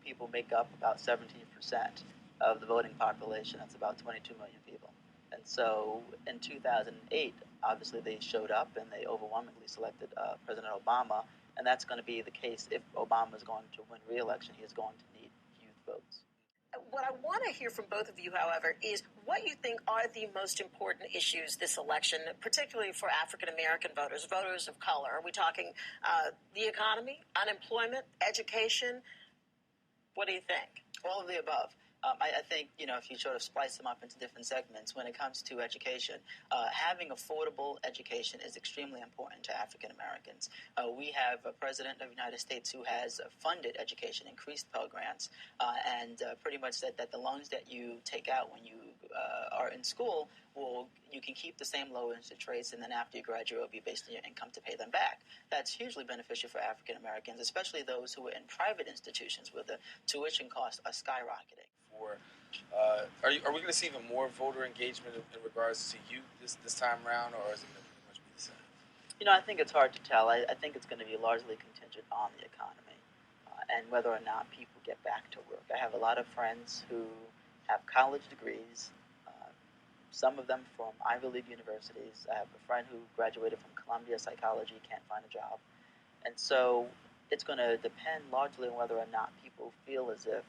people make up about 17% of the voting population. That's about 22 million people. And so in 2008, obviously they showed up and they overwhelmingly selected President Obama, and that's going to be the case if Obama is going to win re-election. He is going to need youth votes. What I want to hear from both of you, however, is what you think are the most important issues this election, particularly for African American voters, voters of color. Are we talking the economy, unemployment, education? What do you think? All of the above. I think, if you sort of splice them up into different segments, when it comes to education, having affordable education is extremely important to African Americans. We have a president of the United States who has funded education, increased Pell Grants, and pretty much said that the loans that you take out when you are in school, you can keep the same low interest rates, and then after you graduate, it will be based on your income to pay them back. That's hugely beneficial for African Americans, especially those who are in private institutions where the tuition costs are skyrocketing. Are we going to see even more voter engagement in regards to youth this time around, or is it going to pretty much be the same? I think it's hard to tell. I think it's going to be largely contingent on the economy and whether or not people get back to work. I have a lot of friends who have college degrees, some of them from Ivy League universities. I have a friend who graduated from Columbia Psychology, can't find a job. And so it's going to depend largely on whether or not people feel as if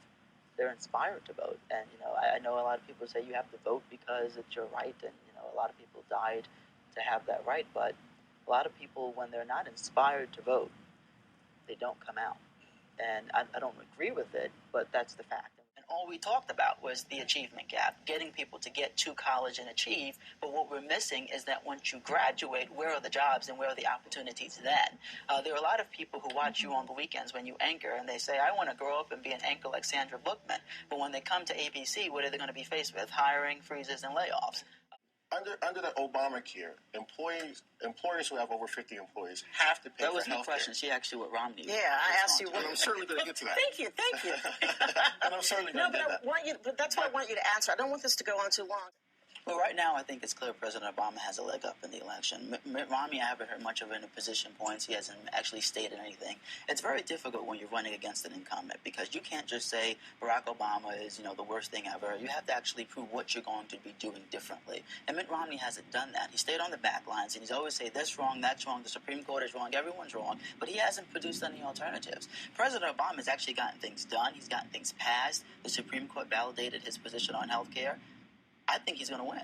they're inspired to vote. And, I know a lot of people say you have to vote because it's your right, and, a lot of people died to have that right, but a lot of people, when they're not inspired to vote, they don't come out. And I don't agree with it, but that's the fact. And all we talked about was the achievement gap, getting people to get to college and achieve. But what we're missing is that once you graduate, where are the jobs and where are the opportunities then? There are a lot of people who watch you on the weekends when you anchor, and they say, I want to grow up and be an anchor like Sandra Bookman. But when they come to ABC, what are they going to be faced with? Hiring freezes and layoffs. Under the Obamacare, employers who have over 50 employees have to pay for health care. That was my question. She asked you what Romney. Yeah, I asked you. And I'm certainly going to get to that. Thank you. And I'm certainly going to get that. But that's what I want you to answer. I don't want this to go on too long. Well, right now, I think it's clear President Obama has a leg up in the election. Mitt Romney, I haven't heard much of in the position points. He hasn't actually stated anything. It's very difficult when you're running against an incumbent because you can't just say Barack Obama is, the worst thing ever. You have to actually prove what you're going to be doing differently. And Mitt Romney hasn't done that. He stayed on the back lines, and he's always saying this wrong, that's wrong, the Supreme Court is wrong, everyone's wrong, but he hasn't produced any alternatives. President Obama has actually gotten things done. He's gotten things passed. The Supreme Court validated his position on health care. I think he's going to win.